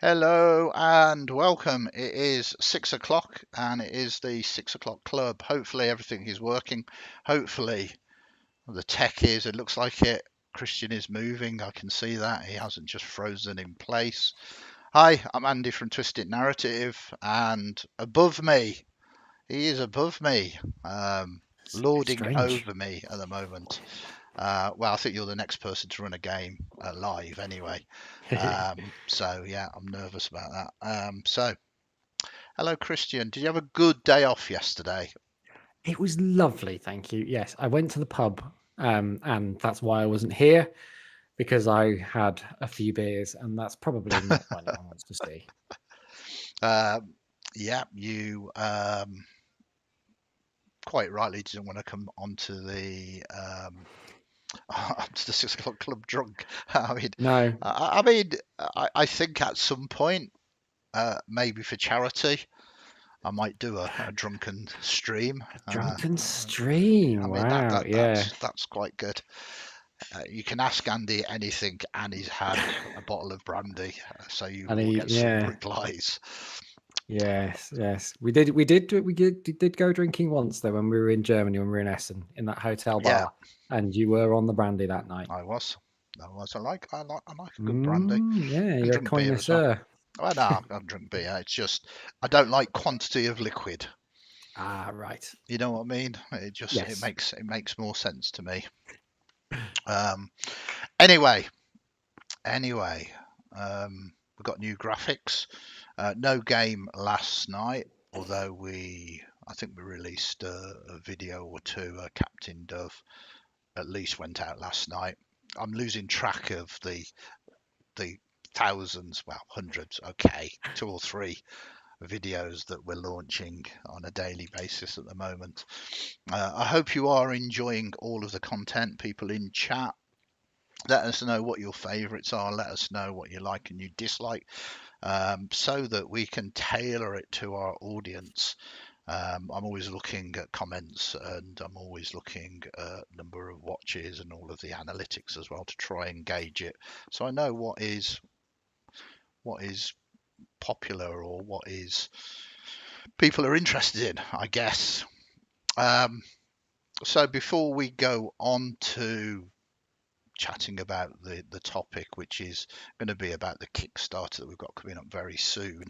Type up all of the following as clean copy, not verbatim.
Hello and welcome. It is 6 o'clock and it is the 6 o'clock club. Hopefully everything is working. Hopefully the tech is. It looks like it. Kristian is moving. I can see that. He hasn't just frozen in place. Hi, I'm Andy from Twisted Narrative, and above me, he is above me, It's lording strange. over me at the moment. Well, I think you're the next person to run a game live anyway. So yeah, I'm nervous about that. So hello, Kristian. Did you have a good day off yesterday? It was lovely, thank you. Yes, I went to the pub, and that's why I wasn't here because I had a few beers, and that's probably not what anyone wants to see. Um, yeah, you quite rightly didn't want to come onto onto the 6 o'clock club drunk. I mean, No, I think at some point, maybe for charity, I might do a drunken stream. a Uh, drunken stream. I mean Wow, yeah, that's quite good. You can ask Andy anything, and he's had a bottle of brandy, so you and will get some yeah, replies. yes. We did go drinking once though when we were in Germany when we were in Essen in that hotel Yeah, bar, and you were on the brandy that night. I was. I like a good brandy. Yeah, Can you're a drink beer as well. connoisseur. Well, no, I can drink beer. It's just I don't like quantity of liquid. Ah, right. You know what I mean? It Yes. makes more sense to me. Um, anyway, anyway, we've got new graphics. No game last night, although I think we released a video or two. Captain Dove at least went out last night. I'm losing track of the thousands, well, hundreds, okay, two or three videos that we're launching on a daily basis at the moment. I hope you are enjoying all of the content. People in chat, let us know what your favorites are. Let us know what you like and you dislike, so that we can tailor it to our audience. I'm always looking at comments and I'm always looking at number of watches and all of the analytics as well to try and gauge it, so I know what is popular or what is people are interested in, I guess. Um, so before we go on to chatting about the topic, which is going to be about the Kickstarter that we've got coming up very soon,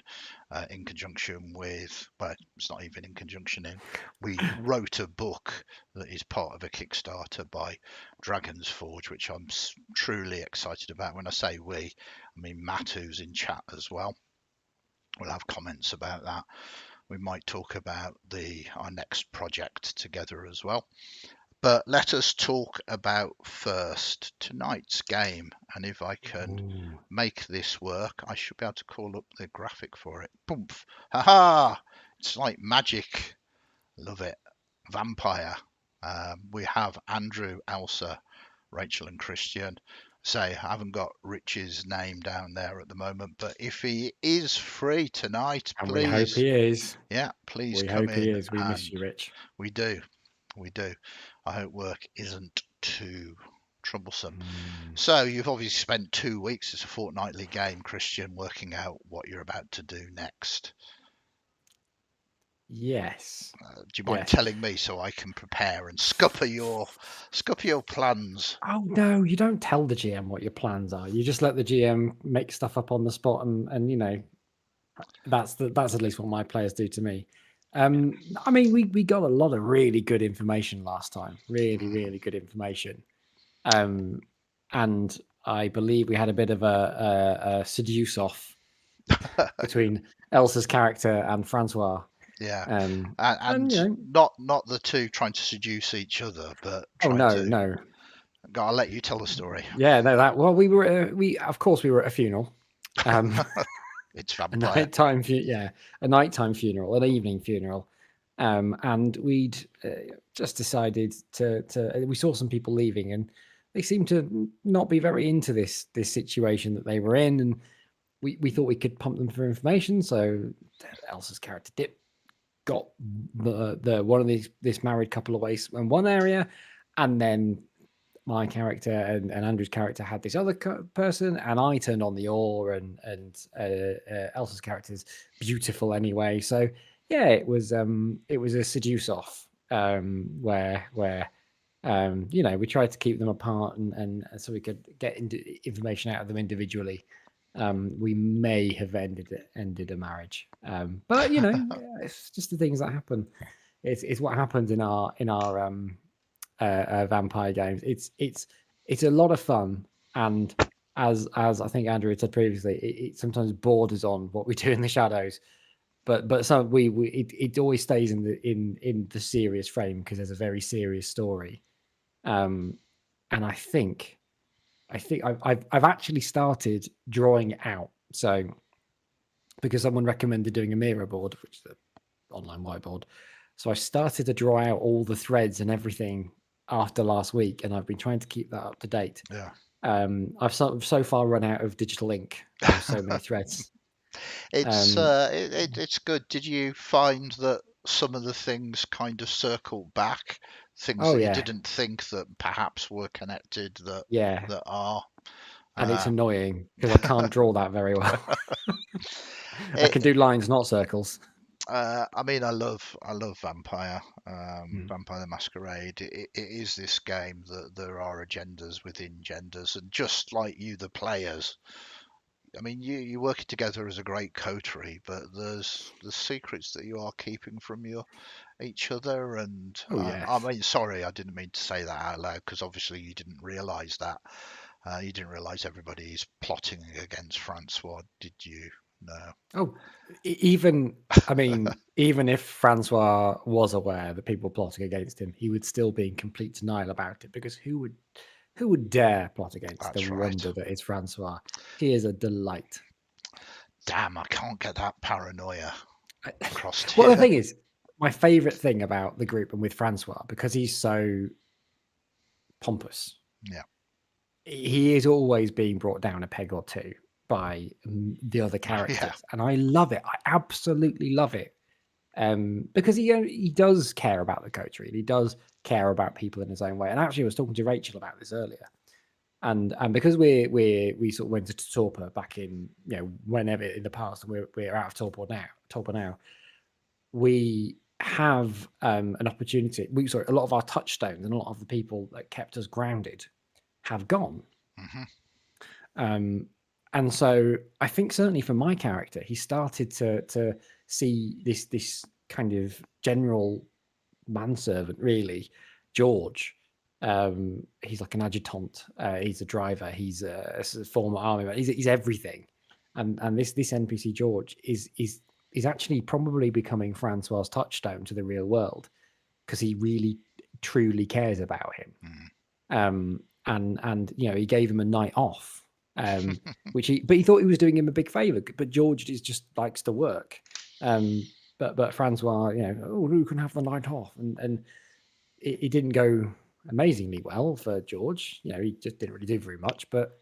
in conjunction with, well, it's not even in conjunction in, we wrote a book that is part of a Kickstarter by Dragon's Forge, which I'm truly excited about. When I say we, I mean Matt, who's in chat as well. We'll have comments about that. We might talk about the our next project together as well. But let us talk about first tonight's game. And if I can Ooh. make this work, I should be able to call up the graphic for it. Boom! Ha! It's like magic. Love it. Vampire. We have Andrew, Elsa, Rachel, and Kristian. Say, I haven't got Rich's name down there at the moment, but if he is free tonight, And we hope please, he is. yeah, please We come hope he in. is. We miss And you, Rich. we do. We do. I hope work isn't too troublesome. Mm. So you've obviously spent 2 weeks. It's a fortnightly game, Kristian, working out what you're about to do next. Yes. Do you mind Yes. telling me so I can prepare and scupper your plans? Oh no, you don't tell the GM what your plans are. You just let the GM make stuff up on the spot, and that's at least what my players do to me. I mean, we got a lot of really good information last time. Really good information. And I believe we had a bit of a seduce off between Elsa's character and Francois. Yeah, And and not the two trying to seduce each other, but oh trying to. no, I'll let you tell the story. yeah, no, that well, we of course we were at a funeral, um, It's vampire. a nighttime funeral, an evening funeral, and we'd just decided to we saw some people leaving, and they seemed to not be very into this situation that they were in, and we thought we could pump them for information. So Elsa's character Dip got the one of this married couple away in one area, and then my character and Andrew's character had this other person, and I turned on the ore, and Elsa's character is beautiful anyway. So yeah, it was a seduce off, where we tried to keep them apart, and so we could get information out of them individually. We may have ended a marriage, but it's just the things that happen. It's what happens in our vampire games. It's a lot of fun, and as I think Andrew had said previously, it sometimes borders on what we do in the shadows. But some it always stays in the serious frame because there's a very serious story. And I think I've actually started drawing it out. So because someone recommended doing a mirror board, which is an online whiteboard, so I started to draw out all the threads and everything after last week, and I've been trying to keep that up to date. Yeah. I've so far run out of digital ink. There's so many threads. It's good. Did you find that some of the things kind of circle back, things Oh that you yeah, didn't think that perhaps were connected yeah, that are? and it's Uh, annoying because I can't draw that very well. I can it, do lines, not circles. I mean, I love Vampire, Mm. Vampire the Masquerade. It is this game that there are agendas within genders, and just like you, the players. I mean, you working together as a great coterie, but there's the secrets that you are keeping from each other. And Oh yeah. I mean, sorry, I didn't mean to say that out loud because obviously you didn't realise that. You didn't realise everybody's plotting against Francois, did you? No. Oh, I mean, even if Francois was aware that people were plotting against him, he would still be in complete denial about it because who would dare plot against the That's right. wonder that is Francois? He is a delight. Damn, I can't get that paranoia across to Well, the you. thing is, my favorite thing about the group and with Francois, because he's so pompous, Yeah. he is always being brought down a peg or two by the other Yeah. characters, and I love it. I absolutely love it. Because he does care about the coterie. He does care about people in his own way. And actually, I was talking to Rachel about this earlier. And because we sort of went to Torpor back in whenever in the past, and we're out of Torpor now. We have an opportunity. A lot of our touchstones and a lot of the people that kept us grounded have gone. Hmm. And so I think certainly for my character, he started to see this kind of general manservant, really, George. He's like an adjutant. He's a driver. He's a former army man. He's everything. And this NPC George is actually probably becoming Francois's touchstone to the real world because he really truly cares about him. And he gave him a night off, but he thought he was doing him a big favor. But George just likes to work. But Francois, who can have the night off? And it didn't go amazingly well for George. He just didn't really do very much. But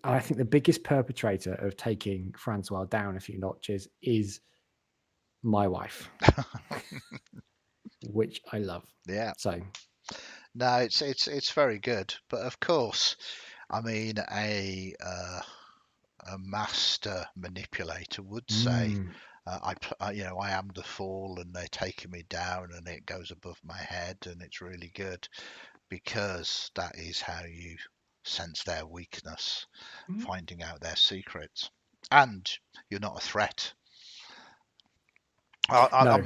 I think the biggest perpetrator of taking Francois down a few notches is my wife, which I love. Yeah. So No, it's very good. But of course, I mean, a master manipulator would say, I am the fall, and they're taking me down, and it goes above my head, and it's really good because that is how you sense their weakness, finding out their secrets, and you're not a threat. no,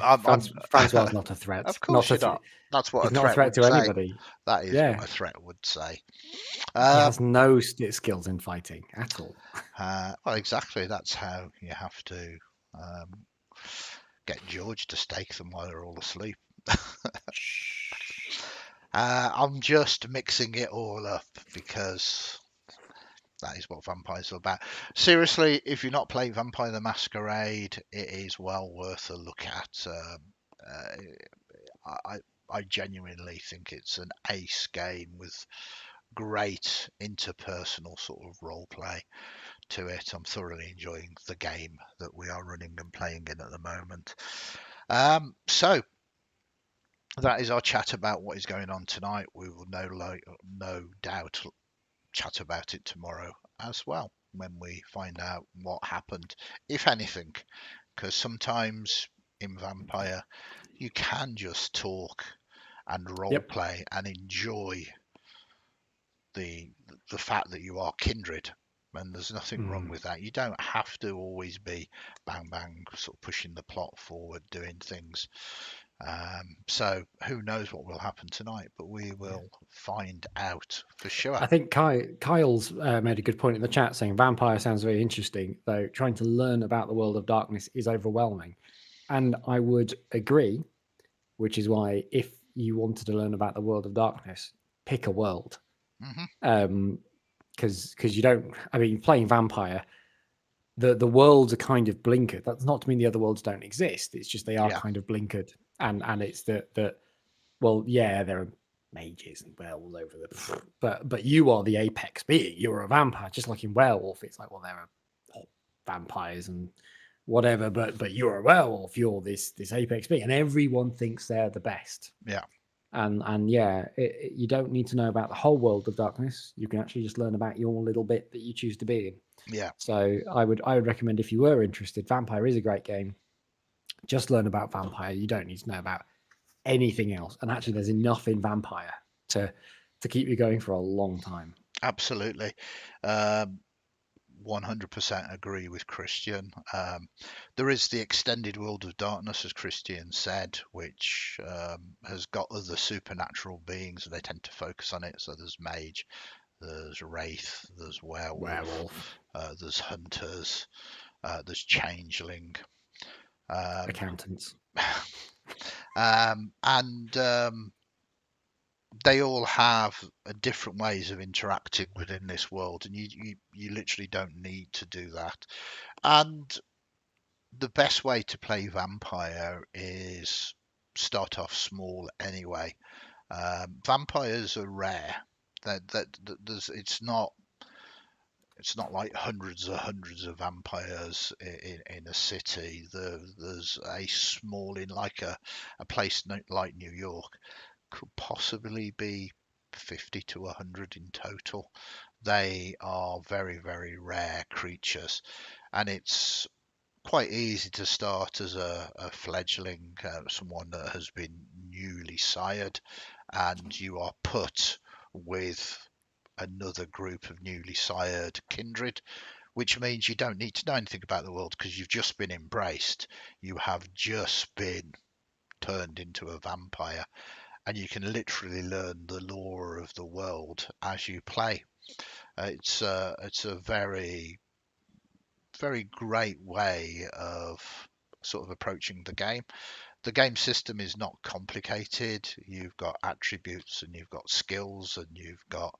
Francois is not a threat. Of course you're not. That's what a He's not a threat threat would to say. anybody. That is Yeah, what a threat would say. he has no skills in fighting at all. Well, exactly. That's how you have to um, get George to stake them while they're all asleep. I'm just mixing it all up because that is what vampires are about. Seriously, if you're not playing Vampire the Masquerade, it is well worth a look at. I genuinely think it's an ace game with great interpersonal sort of role play to it. I'm thoroughly enjoying the game that we are running and playing in at the moment. So that is our chat about what is going on tonight. We will no doubt chat about it tomorrow as well when we find out what happened, if anything, because sometimes in Vampire you can just talk and role Yep. play and enjoy the the fact that you are kindred, and there's nothing wrong Mm. with that. You don't have to always be bang bang sort of pushing the plot forward, doing things. So who knows what will happen tonight, but we Yeah. will find out for sure. I think Kyle's made a good point in the chat saying vampire sounds very interesting, though trying to learn about the world of darkness is overwhelming. And I would agree, which is why if you wanted to learn about the world of darkness, pick a world. Hmm. Because you don't, I mean, playing vampire, the worlds are kind of blinkered. That's not to mean the other worlds don't exist. It's just they are Yeah, kind of blinkered. And it's that well, yeah, there are mages and werewolves over the but you are the apex being. You're a vampire, just like in werewolf. It's like, well, there are vampires and whatever, but you're a werewolf. You're this apex being, and everyone thinks they're the best. yeah, And yeah, you don't need to know about the whole world of darkness. You can actually just learn about your little bit that you choose to be in. yeah. So I would recommend, if you were interested, Vampire is a great game. Just learn about Vampire. You don't need to know about anything else. And actually, there's enough in Vampire to keep you going for a long time. Absolutely. Um, 100% agree with Christian. There is the extended world of darkness, as Christian said, which has got other supernatural beings, and they tend to focus on it. So there's mage, there's wraith, there's werewolf, Werewolf, there's hunters, there's changeling, um, accountants. and they all have different ways of interacting within this world, and you literally don't need to do that. And the best way to play vampire is start off small anyway. Vampires are rare. That there's it's not like hundreds of vampires in a city. There's a small in like a place like New York could possibly be 50 to 100 in total. They are very rare creatures, and it's quite easy to start as a fledgling, someone that has been newly sired, and you are put with another group of newly sired kindred, which means you don't need to know anything about the world because you've just been embraced. You have just been turned into a vampire, and you can literally learn the lore of the world as you play. It's a very great way of sort of approaching the game. The game system is not complicated. You've got attributes and you've got skills and you've got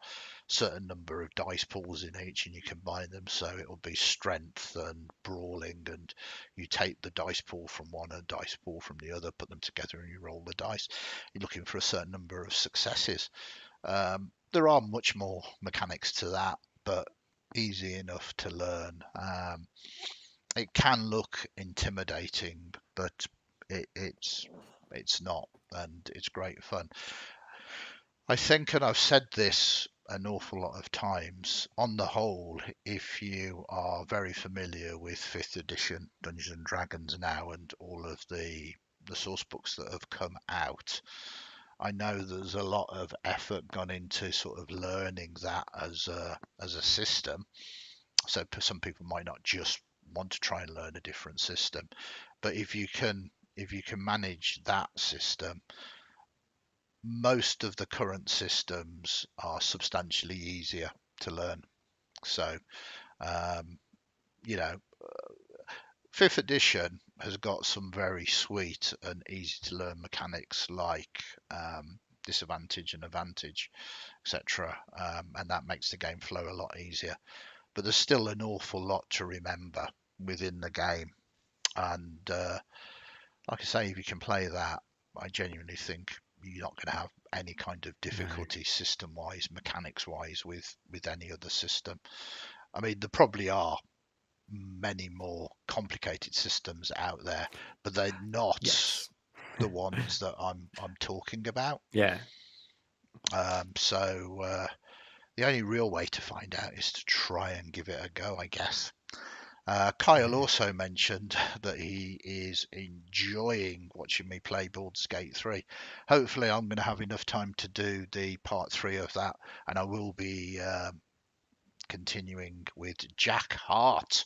certain number of dice pools in each, and you combine them, so it'll be strength and brawling, and you take the dice pool from one and dice pool from the other, put them together, and you roll the dice. You're looking for a certain number of successes. There are much more mechanics to that, but easy enough to learn. It can look intimidating, but it's not, and it's great fun. I think, and I've said this an awful lot of times, on the whole, if you are very familiar with 5th edition Dungeons and Dragons now and all of the source books that have come out, I know there's a lot of effort gone into sort of learning that as a system. So some people might not just want to try and learn a different system, but if you can manage that system, most of the current systems are substantially easier to learn. So, um, you know, fifth edition has got some very sweet and easy to learn mechanics like disadvantage and advantage, etc. And that makes the game flow a lot easier. But there's still an awful lot to remember within the game. And like I say, if you can play that, I genuinely think you're not going to have any kind of No. difficulty system wise, mechanics wise with any other system. I mean, there probably are many more complicated systems out there, but they're not Yes. the ones that I'm talking about. Yeah. So the only real way to find out is to try and give it a go, I guess. Kyle also mentioned that he is enjoying watching me play Baldur's Gate 3. Hopefully, I'm going to have enough time to do the part 3 of that, and I will be continuing with Jack Hart,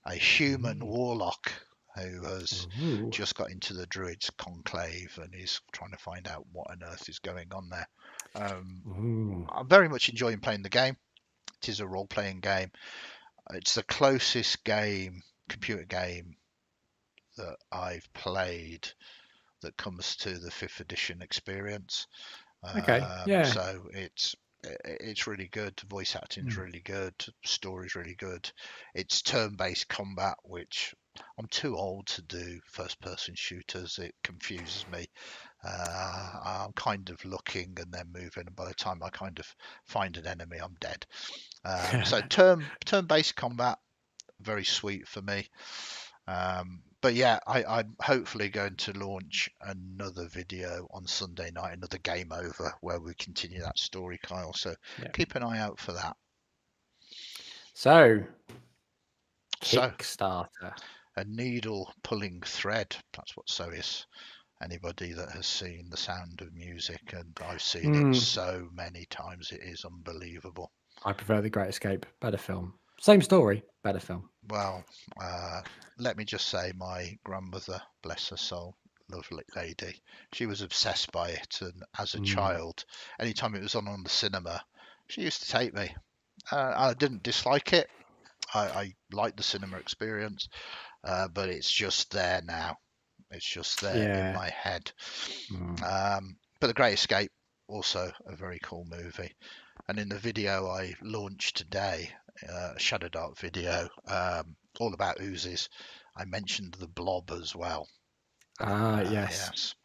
a human warlock who has Ooh. just got into the Druids Conclave and is trying to find out what on earth is going on there. I'm very much enjoying playing the game. It is a role-playing game. It's the closest computer game that I've played that comes to the 5th edition experience. Okay. Yeah. So it's really good. The voice acting is really good. Story's really good. It's turn-based combat, which I'm too old to do first-person shooters. It confuses me. I'm kind of looking and then moving, and by the time I kind of find an enemy, I'm dead. So turn-based combat, very sweet for me. But yeah, I'm hopefully going to launch another video on Sunday night, another game over, where we continue that story, Kyle. So keep an eye out for that. So, So, Kickstarter. a needle pulling thread. That's what so is. Anybody that has seen The Sound of Music, and I've seen it so many times, it is unbelievable. I prefer The Great Escape. Better film. Same story, better film. Well, let me just say, my grandmother, bless her soul, lovely lady, she was obsessed by it, and as a child, anytime it was on the cinema, she used to take me. I didn't dislike it. I liked the cinema experience, but it's just there now. It's just there in my head. But The Great Escape, also a very cool movie. And in the video I launched today, Shadow Dark video, all about oozes, I mentioned the Blob as well. Yes.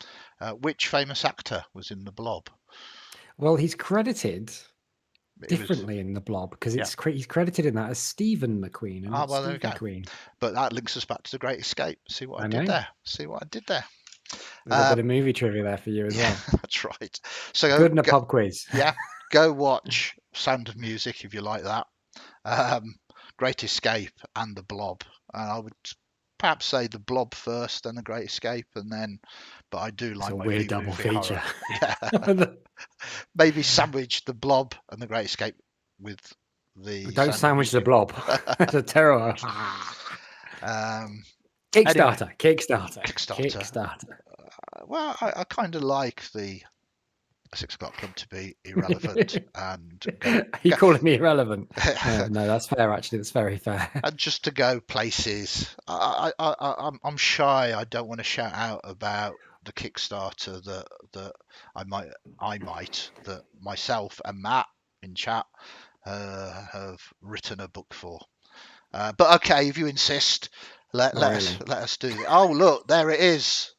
Which famous actor was in the Blob? Well, he's credited differently in the Blob because he's credited in that as Stephen McQueen. And Well, there we go. McQueen. But that links us back to The Great Escape. See what I did there? See what I did there? There's a bit of movie trivia there for you as well. That's right. So good in a pub quiz. Go watch Sound of Music if you like that. Great Escape and the Blob. And I would perhaps say the Blob first, then the Great Escape, and then. But I do like my weird double feature. Maybe sandwich the Blob and the Great Escape with the. Don't sandwich the Blob. That's a terror. Kickstarter. Well, I kind of like the 6 o'clock club to be irrelevant and you calling me irrelevant? No, that's fair. Actually, that's very fair. And just to go places. I'm shy. I don't want to shout out about the Kickstarter that I might that myself and Matt in chat have written a book for. But okay, if you insist, let us do it. Oh, look, there it is.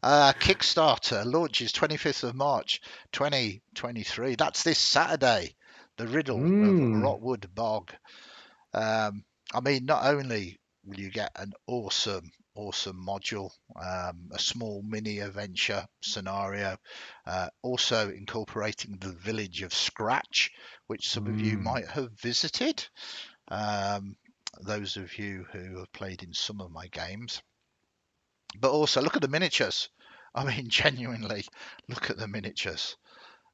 Kickstarter launches 25th of March 2023. That's this Saturday. The Riddle of Rotwood Bog. I mean, not only will you get an awesome module, a small mini adventure scenario, also incorporating the village of Scratch, which some of you might have visited. Those of you who have played in some of my games. But also look at the miniatures. I mean, genuinely, look at the miniatures.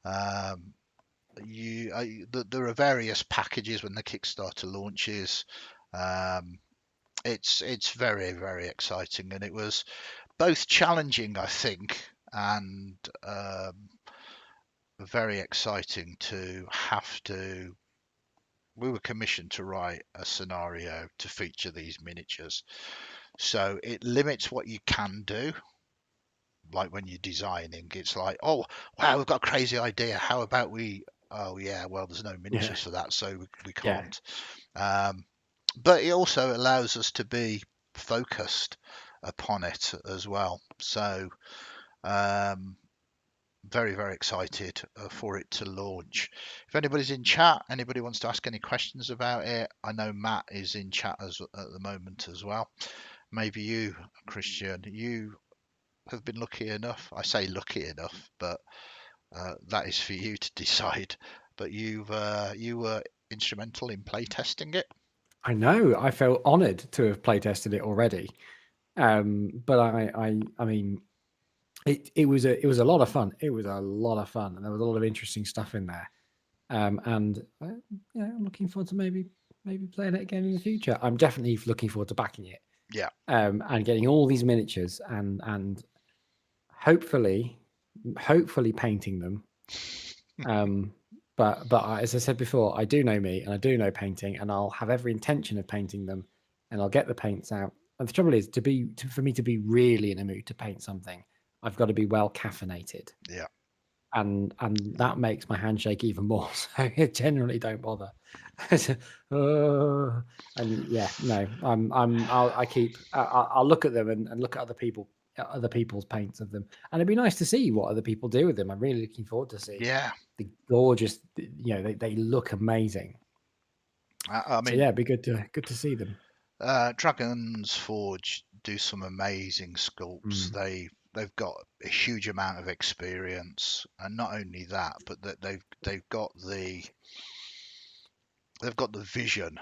There are various packages when the Kickstarter launches. It's very, very exciting, and it was both challenging, I think, and very exciting to have to. We were commissioned to write a scenario to feature these miniatures. So it limits what you can do. Like when you're designing, it's like, oh, wow, we've got a crazy idea. How about we, oh, yeah, well, there's no miniatures for that, so we can't. But it also allows us to be focused upon it as well. So very, very excited for it to launch. If anybody's in chat, anybody wants to ask any questions about it, I know Matt is in chat at the moment as well. Maybe you, Kristian, you have been lucky enough. I say lucky enough, but that is for you to decide. But you were instrumental in playtesting it. I know. I felt honoured to have playtested it already. But I mean, it was a lot of fun. It was a lot of fun, and there was a lot of interesting stuff in there. And yeah, I'm looking forward to maybe playing it again in the future. I'm definitely looking forward to backing it. Yeah, And getting all these miniatures and hopefully painting them. But as I said before, I do know me and I do know painting, and I'll have every intention of painting them, and I'll get the paints out. And the trouble is, for me to be really in a mood to paint something, I've got to be well caffeinated, yeah, and that makes my handshake even more. So I generally don't bother. And yeah, no, I'll look at them and look at other people's paints of them, and it'd be nice to see what other people do with them. I'm really looking forward to see yeah. the gorgeous, they look amazing. I So mean, yeah, it'd be good to see them. Dragon's Forge do some amazing sculpts. Mm. They've got a huge amount of experience, and not only that, but that they've got the vision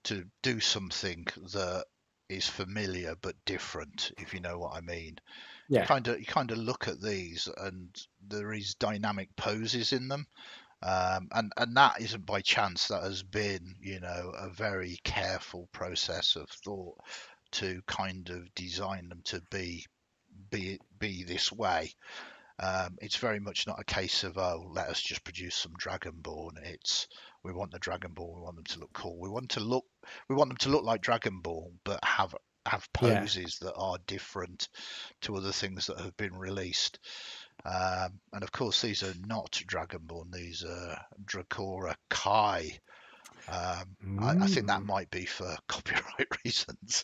to do something that is familiar but different, if you know what I mean. Yeah, You kind of look at these, and there is dynamic poses in them, and that isn't by chance. That has been, a very careful process of thought to kind of design them to be this way. It's very much not a case of, oh, let us just produce some Dragonborn. It's, we want the Dragonborn. We want them to look cool. We want them to look like Dragonborn, but have yeah. poses that are different to other things that have been released. And of course, these are not Dragonborn. These are Dracora Kai. I think that Mm. might be for copyright reasons.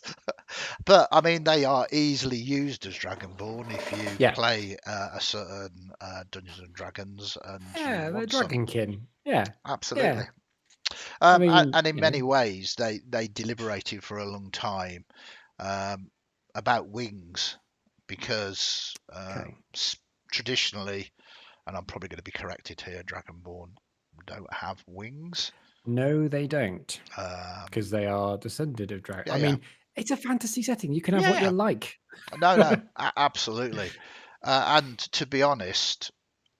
But I mean, they are easily used as Dragonborn if you Yeah, play a certain Dungeons and Dragons and you yeah, they're want some. dragonkin. Yeah, Absolutely. yeah. I mean, And in many ways, they deliberated for a long time um, about wings because okay. traditionally, and I'm probably going to be corrected here, Dragonborn don't have wings. No, they don't, Um, because they are descended of dragon. yeah, I yeah, mean, it's a fantasy setting. You can have yeah, what you yeah. like. No, no, absolutely. And to be honest,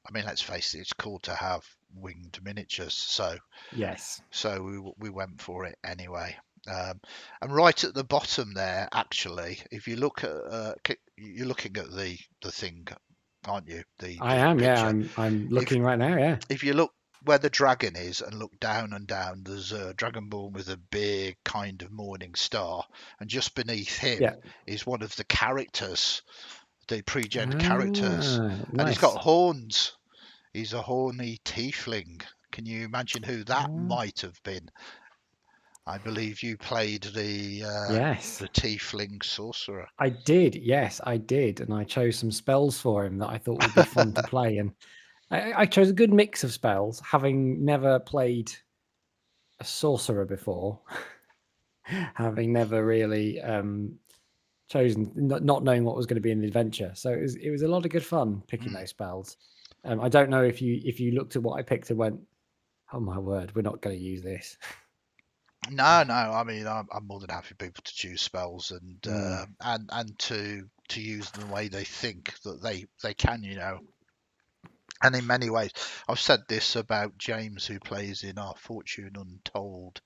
I mean, let's face it, it's cool to have winged miniatures. Yes. So we went for it anyway. Um, and right at the bottom there, actually, if you look at you're looking at the thing, aren't you? I The am, yeah. picture. I'm If looking right now, yeah. if you look where the dragon is and look down and down, there's a dragonborn with a big kind of morning star, and just beneath Yeah. him is one of the characters, the pre-gen characters, Ah, and he's got nice. horns. He's a horny tiefling. Can you imagine who that Ah, might have been? I believe you played yes. the tiefling sorcerer. I did, yes, I did. And I chose some spells for him that I thought would be fun to play. And I chose a good mix of spells, having never played a sorcerer before, having never really chosen, not knowing what was going to be in the adventure. So it was a lot of good fun picking Mm. those spells. I don't know if you looked at what I picked and went, oh my word, we're not going to use this. No, no. I mean, I'm more than happy for people to choose spells Mm, and to use them the way they think that they can. And in many ways, I've said this about James, who plays in our Fortune Untold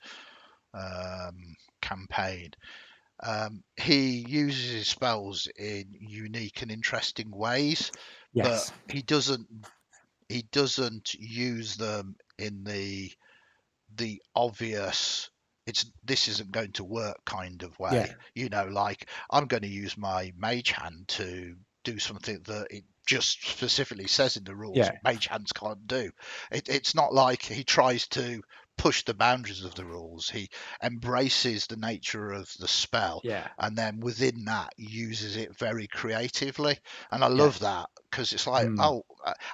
campaign. He uses his spells in unique and interesting ways, but yes. he doesn't use them in the obvious, this isn't going to work kind of Yeah. way. Like, I'm going to use my mage hand to do something that it just specifically says in the rules Yeah. mage hands can't do. It's not like he tries to push the boundaries of the rules. He embraces the nature of the spell, Yeah. and then within that uses it very creatively. And I Yeah. love that, because it's like, Mm.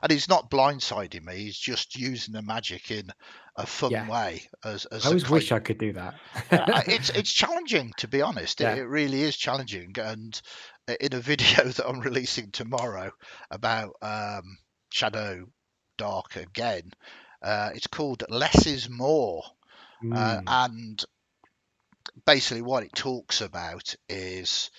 and he's not blindsiding me. He's just using the magic in a fun Yeah. way, I as a always kind. wish I could do that. It's challenging, to be honest. Yeah. It really is challenging. And in a video that I'm releasing tomorrow about Shadow Dark again, it's called Less is More. Mm. And basically what it talks about is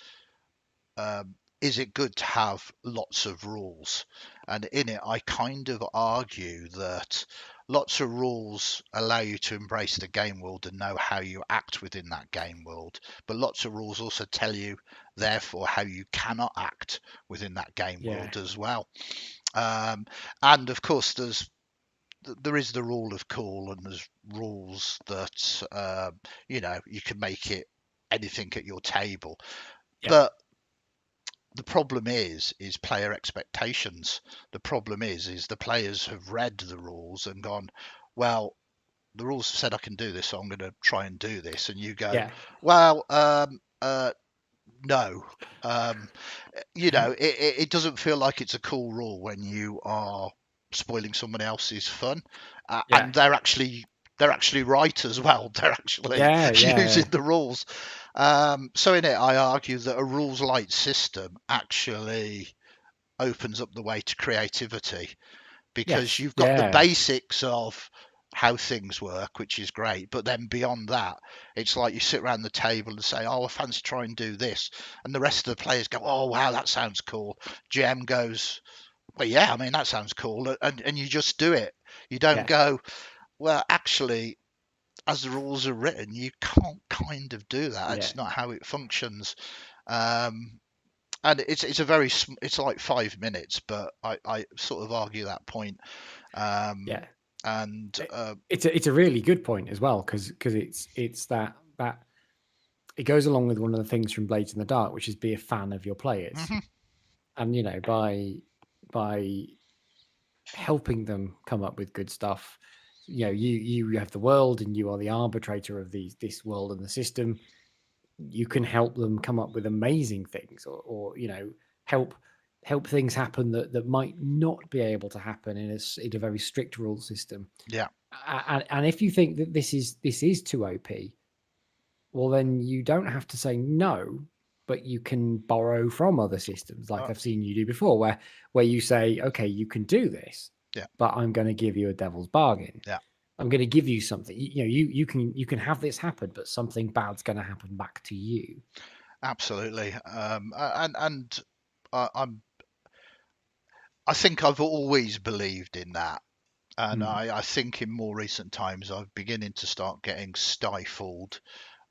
it good to have lots of rules? And in it, I kind of argue that lots of rules allow you to embrace the game world and know how you act within that game world. But lots of rules also tell you, therefore, how you cannot act within that game Yeah. world as well. And of course, there is the rule of cool, and there's rules that you can make it anything at your table. Yeah. But the problem is player expectations. The problem is the players have read the rules and gone, well, the rules have said I can do this, so I'm going to try and do this. And you go, Yeah. well, no. Um, it doesn't feel like it's a cool rule when you are spoiling someone else's fun, Yeah. and they're actually right as well. They're actually Yeah. using Yeah. the rules. So in it, I argue that a rules light system actually opens up the way to creativity, because Yes. you've got the Yeah. basics of how things work, which is great. But then beyond that, it's like you sit around the table and say, oh, I fancy try and do this. And the rest of the players go, oh, wow, that sounds cool. GM goes, well, yeah, I mean, that sounds cool. And you just do it. You don't Yeah. go, well, actually, as the rules are written, you can't kind of do that. Yeah. It's not how it functions. Um, and it's like 5 minutes, but I sort of argue that point. Yeah. And It's a really good point as well, because it's that it goes along with one of the things from Blades in the Dark, which is be a fan of your players. mhm, And by helping them come up with good stuff, you have the world and you are the arbitrator of this world and the system. You can help them come up with amazing things, or help things happen that might not be able to happen in a very strict rule system. yeah, And if you think that this is too OP, well, then you don't have to say no, but you can borrow from other systems, like uh, I've seen you do before, where you say, okay, you can do this, yeah, but I'm going to give you a devil's bargain. yeah, I'm going to give you something. You can have this happen, but something bad's going to happen back to you. absolutely. And I think I've always believed in that. And Mm. I think in more recent times, I'm beginning to start getting stifled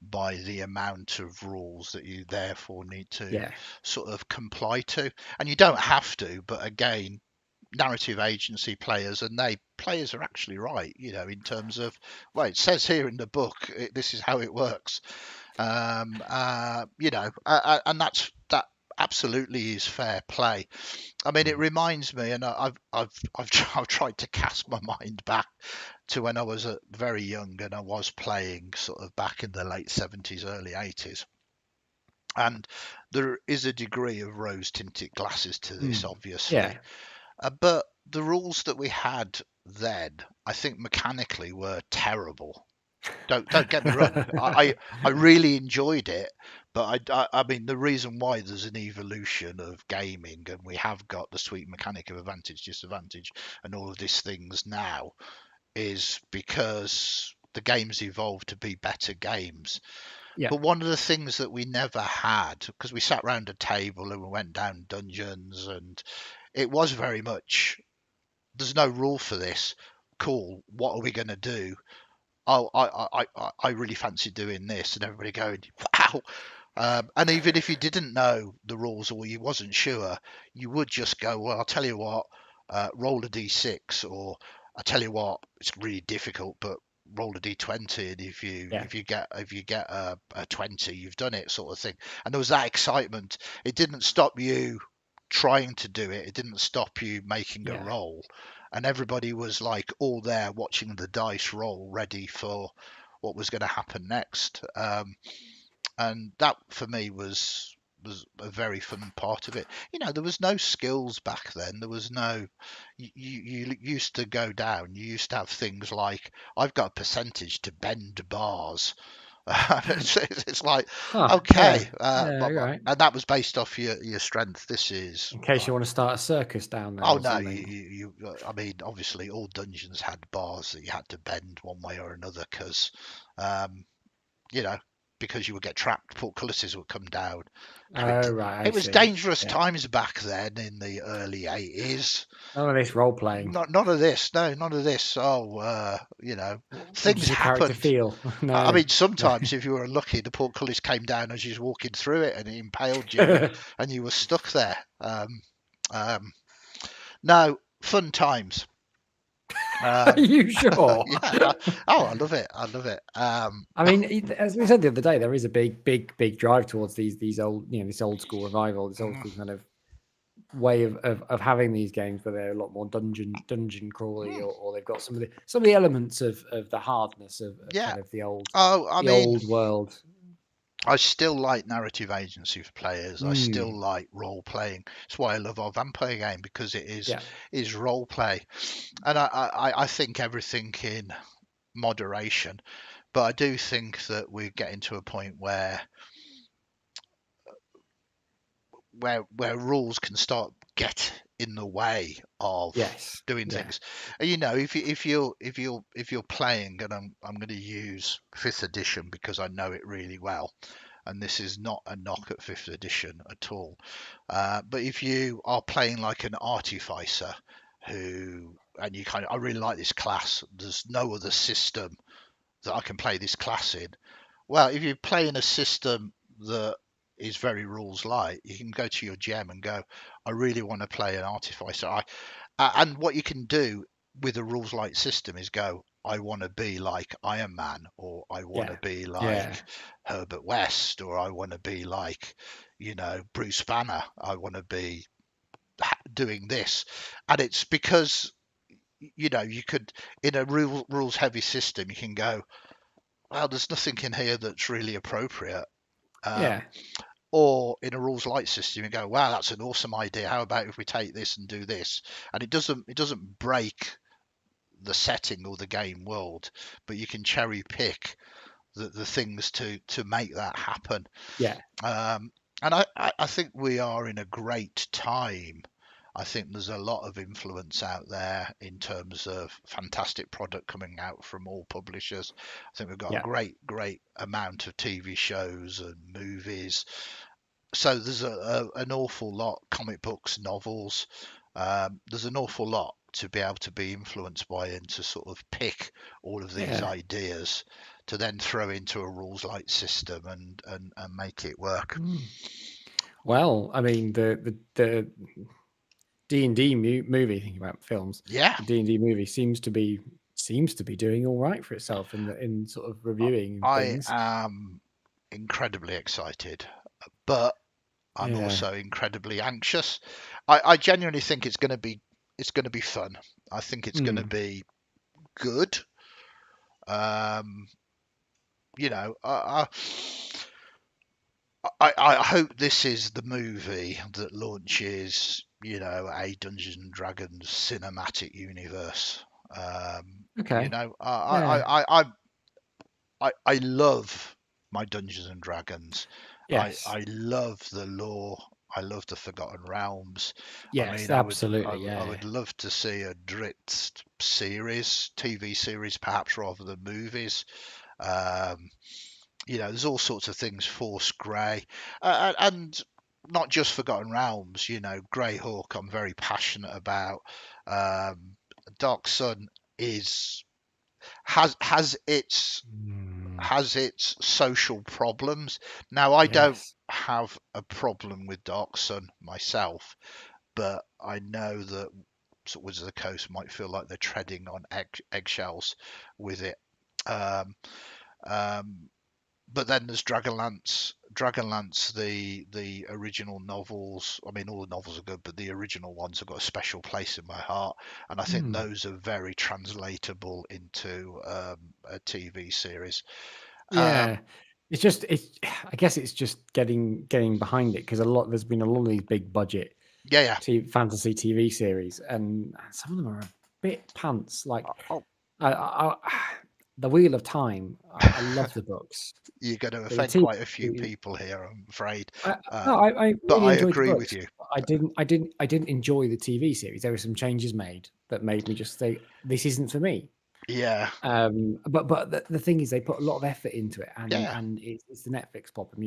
by the amount of rules that you therefore need to Yeah, sort of comply to. And you don't have to, but again, narrative agency players, and players are actually right, in terms of, well, it says here in the book, this is how it works. And that absolutely is fair play. I mean, it mm. reminds me, and I've tried to cast my mind back to when I was very young, and I was playing sort of back in the late 70s, early 80s. And there is a degree of rose tinted glasses to this, Mm. obviously. Yeah, But the rules that we had then, I think mechanically were terrible. Don't get me wrong. I really enjoyed it, but I mean, the reason why there's an evolution of gaming, and we have got the sweet mechanic of advantage, disadvantage, and all of these things now, is because the games evolved to be better games. yeah, But one of the things that we never had, because we sat round a table and we went down dungeons, and it was very much, there's no rule for this. Cool. What are we going to do? Oh, I really fancy doing this, and everybody going, wow. And even if you didn't know the rules or you wasn't sure, you would just go, well, I'll tell you what, roll a d6, or I tell you what, it's really difficult, but roll a d20, and yeah, if you get a 20, you've done it, sort of thing. And there was that excitement. It didn't stop you trying to do it. It didn't stop you making a yeah. roll. and everybody was like all there watching the dice roll, ready for what was going to happen next. And that for me was a very fun part of it. There was no skills back then. There was no. You used to go down. You used to have things like, I've got a percentage to bend bars. It's like, Huh. okay, Yeah. Yeah. Right. and that was based off your strength. This is In case you want to start a circus down there oh or no, something. I mean, obviously all dungeons had bars that you had to bend one way or another because, um, you know, because you would get trapped, portcullises would come down. Oh, right. I It was see. dangerous Yeah. times back then in the early 80s. None of this role playing. None of this, no, none of this. What does Things your character happened. feel? I No. mean, sometimes if you were unlucky, the portcullis came down as you was walking through it and it impaled you, and you were stuck there. Um, no, fun times. Are you sure? Yeah. Oh, I love it. I love it. I mean, as we said the other day, there is a big drive towards these old, this old school revival, this old mm, school kind of way of having these games where they're a lot more dungeon crawly, mm, or they've got some of the elements of the hardness of yeah. kind of the old Oh, I the mean, old world. I still like narrative agency for players. I still Mm, like role playing. That's why I love our vampire game, because it is yeah, is role play, and I think everything in moderation. But I do think that we're getting to a point where rules can start get in the way of yes, doing yeah, things. If you're playing, and I'm going to use fifth edition because I know it really well, and this is not a knock at fifth edition at all. But if you are playing like an artificer and I really like this class. There's no other system that I can play this class in. Well, if you're playing a system that is very rules light, you can go to your gem and go, I really want to play an artificer. And what you can do with a rules light system is go, I want to be like Iron Man, or I want to yeah, be yeah, like Herbert West, or I want to be like, Bruce Banner. I want to be doing this. And it's because, you could, in a rules heavy system, you can go, well, there's nothing in here that's really appropriate. yeah, Um, or in a rules light system, you go, wow, that's an awesome idea. How about if we take this and do this? And it doesn't break the setting or the game world, but you can cherry pick the things to make that happen. yeah, Um, and I think we are in a great time. I think there's a lot of influence out there in terms of fantastic product coming out from all publishers. I think we've got a yeah, great amount of TV shows and movies. So there's an awful lot, comic books, novels. There's an awful lot to be able to be influenced by and to sort of pick all of these yeah. ideas to then throw into a rules light system and make it work. Mm. Well, I mean, the D&D movie, thinking about films, Yeah, the D&D movie seems to be doing all right for itself in sort of reviewing and I things. am incredibly excited, but I'm Yeah. also incredibly anxious. I genuinely think it's going to be fun. I think it's going to Mm. be good. Um, you know, I hope this is the movie that launches, a Dungeons and Dragons cinematic universe. Okay. I Yeah. I I I love my Dungeons and Dragons. I Yes. I love the lore. I love the Forgotten Realms. I Yes. mean, I Absolutely. would I Yeah. would love to see a Dritz series, TV series, perhaps rather than movies. Um, there's all sorts of things. Force Grey, and not just Forgotten Realms. Greyhawk. I'm very passionate about. Um, Dark Sun is has its Mm. has its social problems. Now, I don't Yes. have a problem with Dark Sun myself, but I know that sort of Wizards of the Coast might feel like they're treading on eggshells with it. Um, um, but then there's Dragonlance. Dragonlance, the original novels. I mean, all the novels are good, but the original ones have got a special place in my heart, and I think those are very translatable into a TV series. Yeah, it's just I guess it's just getting behind it because there's been a lot of these big budget Yeah, fantasy TV series, and some of them are a bit pants. Like oh, I, the Wheel of Time. I love the books, you're going to but the offend TV quite a few series, people here, I'm afraid. no, I But really I enjoyed the agree with books. you. But I didn't enjoy the TV series. There were some changes made that made me just say this isn't for me. Yeah, But the thing is, they put a lot of effort into it, yeah, and it's the Netflix problem.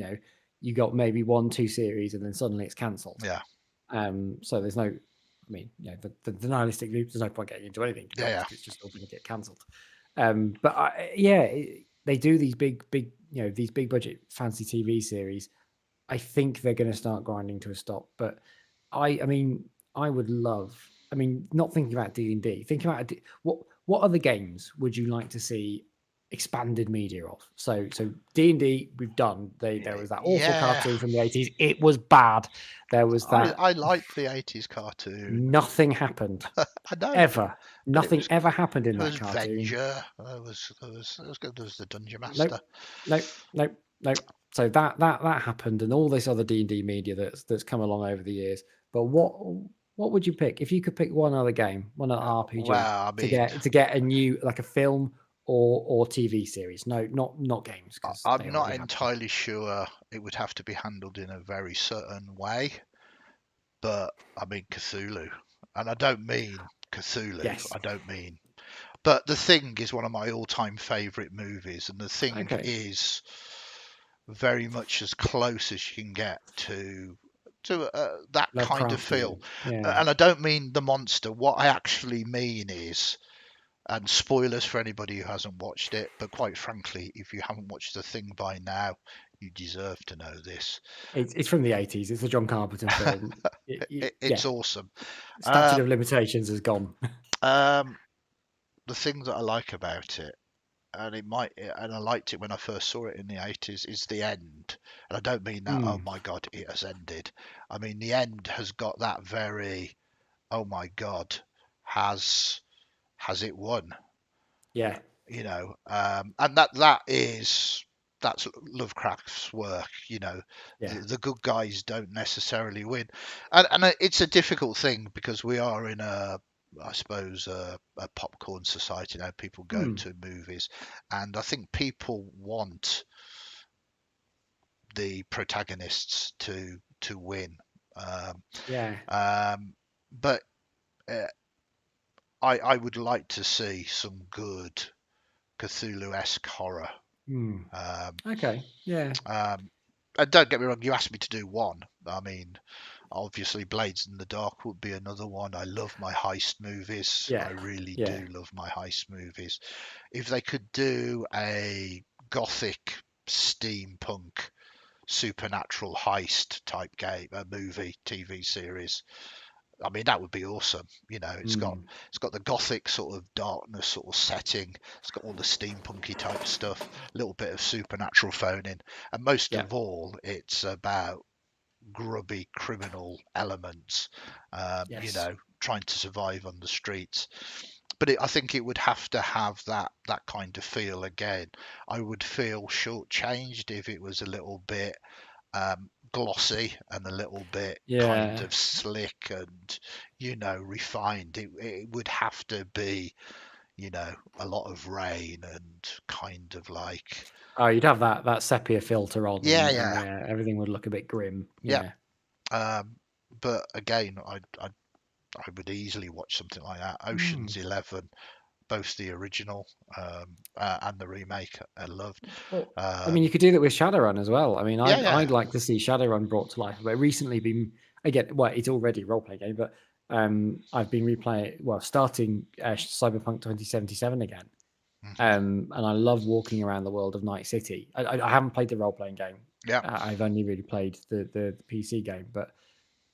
You got maybe 1, 2 series, and then suddenly it's cancelled. yeah, So there's no, I mean, the nihilistic view. There's no point getting into anything to be yeah, honest, 'cause it's just all going to get cancelled. They do these big, these big budget fancy TV series. I think they're going to start grinding to a stop. But I mean, I would love. I mean, not thinking about D&D, thinking about what other games would you like to see expanded media of? So D&D we've done. There was that awful yeah. cartoon from the 80s. It was bad. There was that. I liked the 80s cartoon. Nothing happened I know, ever. but it Nothing was ever happened in there that was cartoon. Venger. There was good. There was the Dungeon Nope, Master. nope, nope, nope. So that happened, and all this other D&D media that's come along over the years. But what would you pick if you could pick one other game, one other RPG Well, I to mean, get a new, like a film or TV series? No, not games, because I'm they not already have them. entirely sure it would have to be handled in a very certain way, but I mean Cthulhu, and I don't mean Cthulhu. Yes. I don't mean. But The Thing is one of my all-time favorite movies, and The Thing Okay. is very much as close as you can get to that kind of feel. Lovecraftian. Yeah. And I don't mean the monster. What I actually mean is, and spoilers for anybody who hasn't watched it, but quite frankly, if you haven't watched The Thing by now, you deserve to know this. It's from the 80s. It's a John Carpenter film. It's Yeah. awesome. Statute of Um, limitations has gone. um, the thing that I like about it, and I liked it when I first saw it in the 80s, is the end. And I don't mean that, oh Mm, my God, it has ended. I mean, the end has got that very, oh my God, has has it won? yeah. And that's Lovecraft's work. Yeah. The good guys don't necessarily win, and it's a difficult thing because we are in I suppose a popcorn society now. People go Hmm. to movies, and I think people want the protagonists to win. Um, Yeah. um, but uh, I would like to see some good Cthulhu-esque horror. Hmm. Um, Okay. Yeah. and don't get me wrong, you asked me to do one. I mean, obviously, Blades in the Dark would be another one. I love my heist movies. I Yeah. really Yeah. do love my heist movies. If they could do a gothic steampunk supernatural heist type game, a movie, TV series, I mean, that would be awesome. Hmm. It's got the gothic sort of darkness sort of setting. It's got all the steampunky type stuff, a little bit of supernatural phone in, and most Yeah. of all, it's about grubby criminal elements, Yes. trying to survive on the streets. But I think it would have to have that kind of feel again. I would feel shortchanged if it was a little bit glossy and a little bit kind Yeah. of slick and refined. It would have to be a lot of rain and kind of like Oh, you'd have that sepia filter on, yeah, and yeah, yeah, everything would look a bit grim. yeah. Yeah. But again, I would easily watch something like that. Hmm. Ocean's 11, both the original and the remake, I loved. Well, I mean, you um, could do that with Shadowrun as well. I mean, yeah, I'd yeah. like to see Shadowrun brought to life. But recently been again, well, it's already a role playing game, but I've been replaying, well, starting Cyberpunk 2077 again. Mhm. And I love walking around the world of Night City. I haven't played the role playing game. Yeah. I've only really played the PC game, but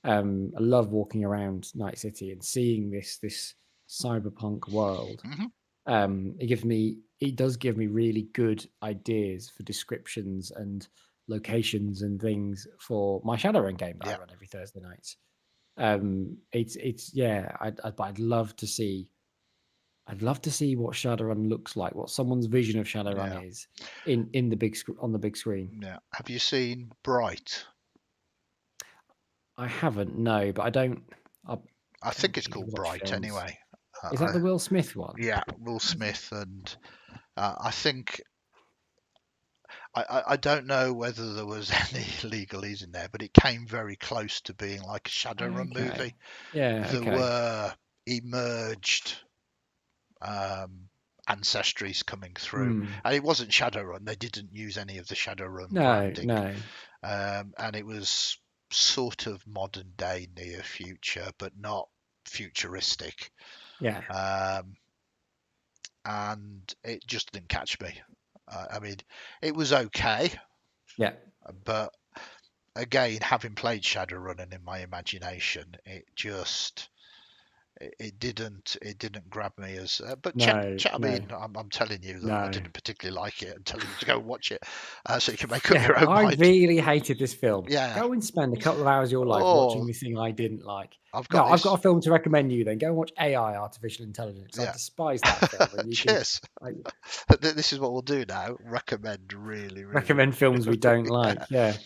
I love walking around Night City and seeing this cyberpunk world. Hmm. It it does give me really good ideas for descriptions and locations and things for my Shadowrun game that I Yeah. run every Thursday night. It's yeah, I'd love to see. I'd love to see what Shadowrun looks like, what someone's vision of Yeah. Shadowrun is in the on the big screen. Yeah. Have you seen Bright? I haven't, no, but I don't. I I don't think it's really called watch Bright films. anyway. Is that I, the Will Smith one? yeah, Will Smith, and I think I don't know whether there was any legalese in there, but it came very close to being like a Shadowrun Okay. movie. Yeah. There Okay. were emerged ancestries coming through, Hmm. and it wasn't Shadowrun. They didn't use any of the Shadowrun No. branding, No. and it was sort of modern day, near future, but not futuristic. Yeah. Um, and it just didn't catch me. I mean, it was okay, Yeah. but again, having played Shadowrun and in my imagination, it didn't grab me as. But No. I No. mean, I'm telling you that I No. didn't particularly like it. I'm telling you to go watch it, so you can make up Yeah. your own I mind. really hated this film. Yeah. Go and spend a couple of hours of your life watching Oh, this thing I didn't like. I've No, got I've got this. a film to recommend you. Then go and watch AI, Artificial Intelligence. I Yeah. despise that film, and you can. Cheers. I This is what we'll do now. Recommend really, really. recommend films we don't like. Yeah.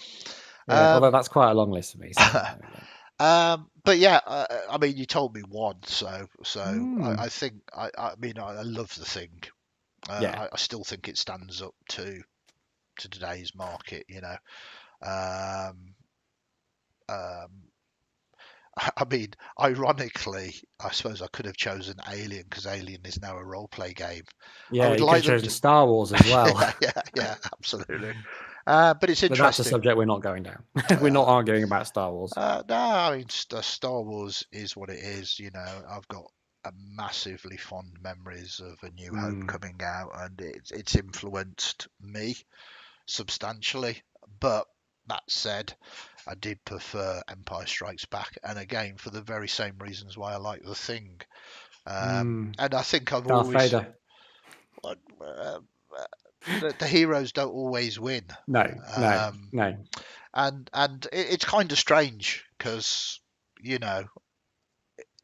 Yeah. Although Um, that's quite a long list for me. So there we go. but yeah, I mean, you told me one, so I Mm. think I mean I love the thing. Yeah. I still think it stands up to today's market. Um, um, I mean, ironically, I suppose I could have chosen Alien because Alien is now a role play game. I Yeah. would You could like have them chosen to. Star Wars as well. Yeah, absolutely. But it's But that's a interesting. subject we're not going down. We're not Uh, arguing about Star Wars. no, I mean, Star Wars is what it is. I've got massively fond memories of A New Hope Mm. coming out, and it's influenced me substantially. But that said, I did prefer Empire Strikes Back, and again for the very same reasons why I like The Thing. Mm. And I think I've Darth always Vader. uh, uh, the heroes don't always win. No, no, Um, no. and it's kind of strange because you know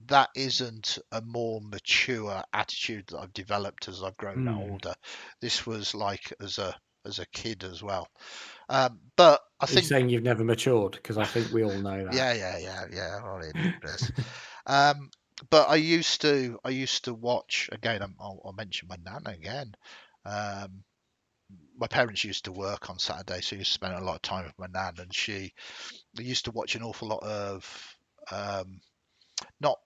that isn't a more mature attitude that I've developed as I've grown Mm. older. This was like as a kid as well. But I Are you think saying you've never matured? Because I think we all know that. yeah. I mean, this. Um, but I used to watch again. I'll mention my nan again. Um, my parents used to work on Saturday, so I used to spend a lot of time with my nan, and she used to watch an awful lot of not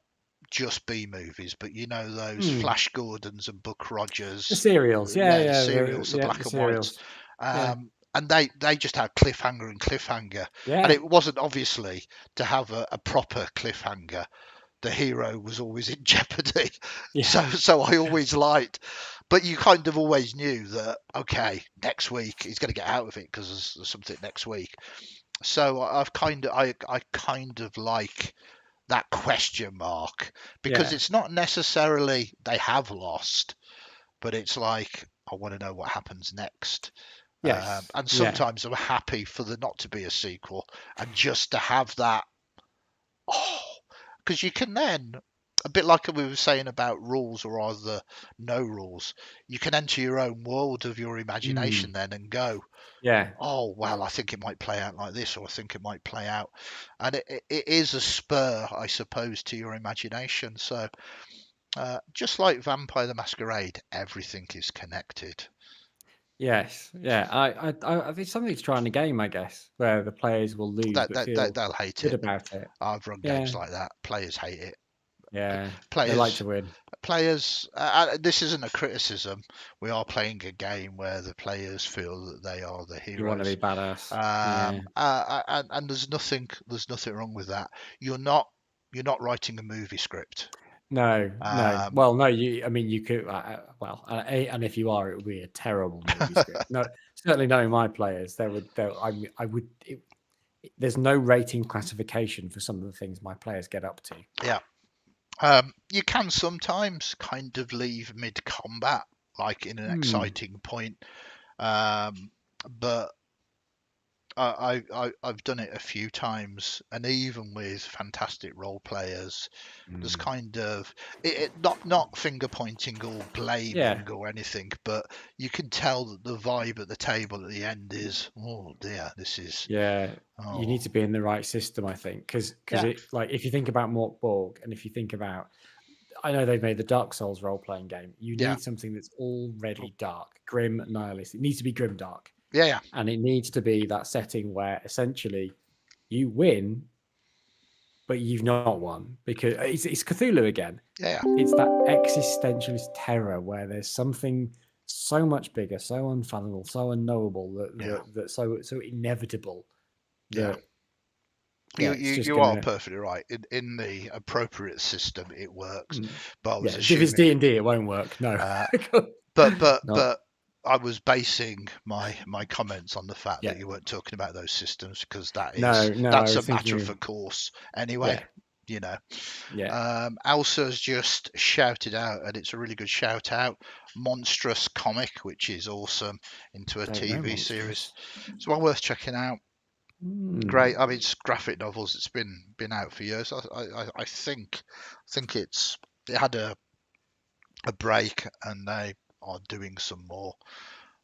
just B movies, but those Mm. Flash Gordons and Buck The Rogers, serials, yeah, yeah, the yeah, serials, the the black and whites, serials, yeah, and they just had cliffhanger and cliffhanger, and yeah, it wasn't obviously to have a proper cliffhanger. The hero was always in jeopardy, yeah, so I always liked, but you kind of always knew that okay, next week he's going to get out of it because there's something next week. So I kind of like that question mark because yeah. it's not necessarily they have lost, but it's like I want to know what happens next. Yes, And yeah, sometimes I'm happy for there not to be a sequel and just to have that. Oh, because you can then, a bit like we were saying about rules or rather no rules, you can enter your own world of your imagination mm. then and go, Yeah, oh well, I think it might play out like this, or I think it might play out, and it is a spur, I suppose, to your imagination. So just like Vampire the Masquerade, everything is connected. yes, yeah. I think something to try in the game, I guess, where the players will lose That but that, that feel they'll hate good it. about it. I've run Yeah, games like that. Players hate it. yeah. They like Players to win. players. This isn't a criticism. We are playing a game where the players feel that they are the You want to be heroes. badass. Yeah. And there's nothing wrong with that. You're not writing a movie script. No, no. Um, Well, no. I mean, you could. Well, and if you are, it would be a terrible movie script. No, certainly knowing my players, there would. I would. There's no rating classification for some of the things my players get up to. yeah. You can sometimes kind of leave mid combat like in an Hmm. exciting point. But I've done it a few times, and even with fantastic role players, there's Hmm. kind of not finger pointing or Yeah. blaming or anything, but you can tell that the vibe at the table at the end is, oh dear, this is, Yeah. You oh need to be in the right system, I think, because yeah, it, like, if you think about Mort Borg, and if you think about, I know they've made the Dark Souls role playing game. You yeah, need something that's already dark, grim, nihilist. It needs to be grim dark, yeah, yeah, and it needs to be that setting where essentially you win, but you've not won because it's Cthulhu again. yeah, It's that existentialist terror where there's something so much bigger, so unfathomable, so unknowable yeah, that so inevitable yeah. that yeah, it's just You are gonna perfectly right. In the appropriate system, it works. But I was yeah. If it's assuming, D&D, it won't work. No, uh, not but I was basing my comments on the fact yeah. that you weren't talking about those systems, because No, no. I that's a was matter thinking for of course anyway. yeah, You know, yeah. Elsa's just shouted out, and it's a really good shout out. Monstrous comic, which is awesome, into a Don't know TV series. monstrous. It's well worth checking out. Hmm. Great. I mean, it's graphic novels. It's been out for years. I think it had a break, and they are doing some more.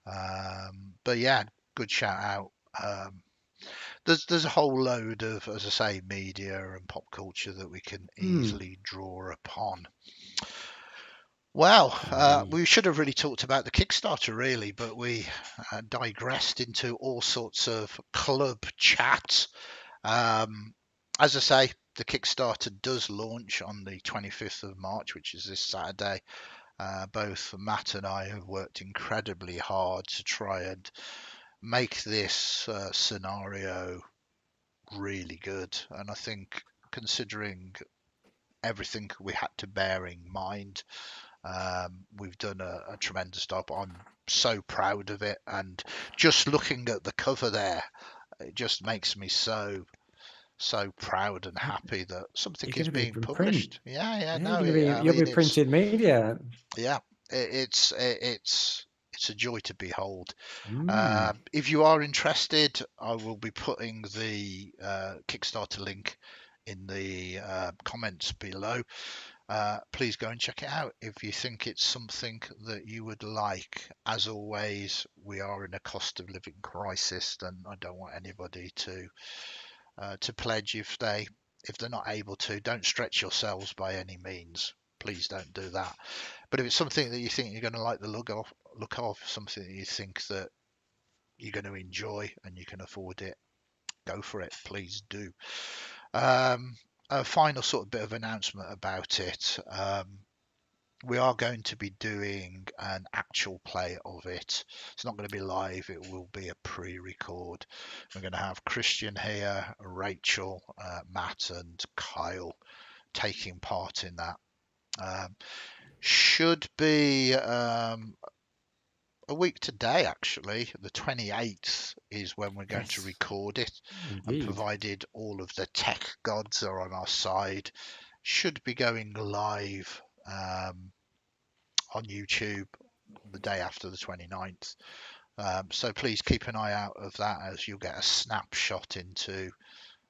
But yeah, good shout out. There's a whole load of, as I say, media and pop culture that we can Hmm. easily draw upon. Well, Indeed. we should have really talked about the Kickstarter, really, but we digressed into all sorts of club chat. Um, as I say, the Kickstarter does launch on the 25th of March, which is this Saturday. Both Matt and I have worked incredibly hard to try and make this scenario really good. And I think, considering everything we had to bear in mind, we've done a tremendous job. I'm so proud of it. And just looking at the cover there, it just makes me so proud and happy that something You're going is to be being in print. published. Yeah, yeah, Yeah, you're no, going to be. I You'll mean, be printed media. yeah, it's a joy to behold. Hmm. If you are interested, I will be putting the Kickstarter link in the comments below. Please go and check it out if you think it's something that you would like. As always, we are in a cost of living crisis, and I don't want anybody to pledge if they're not able to. Don't stretch yourselves by any means. Please don't do that. But if it's something that you think you're going to like the look of, something that you think that you're going to enjoy and you can afford it, go for it. Please do. A final sort of bit of announcement about it. We are going to be doing an actual play of it. It's not going to be live, it will be a pre-record. We're going to have Kristian here, Rachel, Matt and Kyle taking part in that. Should be a week today, actually. The 28th is when we're going to Yes, record it, and indeed. provided all of the tech gods are on our side, should be going live on YouTube the day after the 29th. So please keep an eye out of that, as you'll get a snapshot into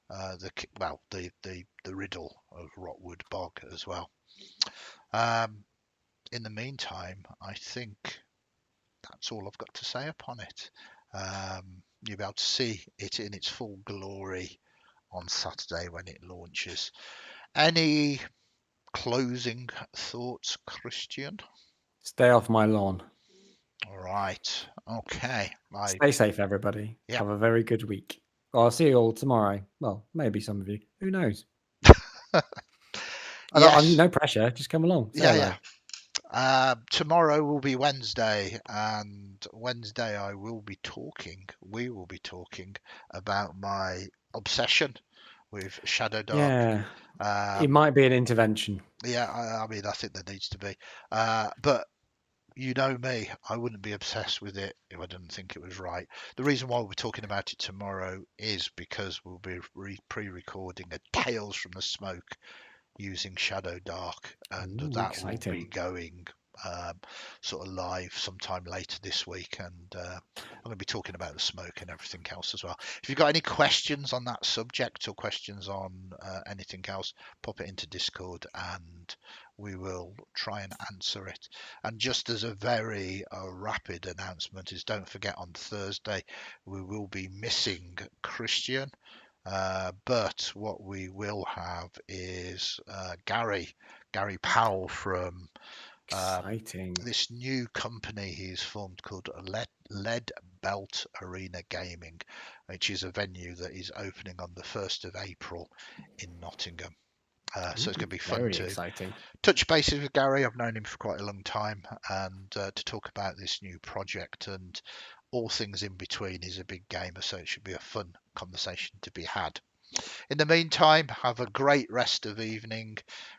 the riddle of Rotwood Bog as well. Um, in the meantime, I think that's all I've got to say upon it. You'll be able to see it in its full glory on Saturday when it launches. Any closing thoughts, Kristian? Stay off my lawn. All right. Okay. Stay safe, everybody. Yeah. Have a very good week. I'll see you all tomorrow. Well, maybe some of you. Who knows? I'm Yes. no pressure. Just come along. Say Yeah, yeah. hello. Tomorrow will be Wednesday, and Wednesday we will be talking about my obsession with Shadow Dark. Yeah, it Um, might be an intervention. yeah, I mean, I think there needs to be. But you know me, I wouldn't be obsessed with it if I didn't think it was right. The reason why we're talking about it tomorrow is because we'll be pre-recording a Tales from the Smoke using Shadow Dark, and Ooh, that will be exciting. going sort of live sometime later this week, and I'm going to be talking about the smoke and everything else as well. If you've got any questions on that subject or questions on anything else, pop it into Discord and we will try and answer it. And just as a very rapid announcement is, don't forget on Thursday we will be missing Kristian. But what we will have is Gary Powell from Exciting. this new company he's formed called Lead Belt Arena Gaming, which is a venue that is opening on the 1st of April in Nottingham. So it's going to be fun Very to exciting. touch bases with Gary. I've known him for quite a long time, and to talk about this new project and all things in between. He's a big gamer, so it should be a fun conversation to be had. In the meantime, have a great rest of evening.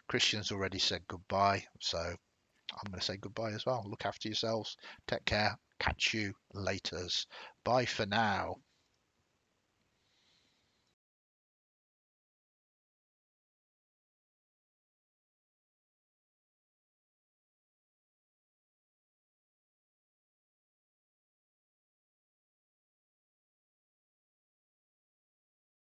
Kristian's already said goodbye, so I'm going to say goodbye as well. Look after yourselves. Take care. Catch you later. Bye for now.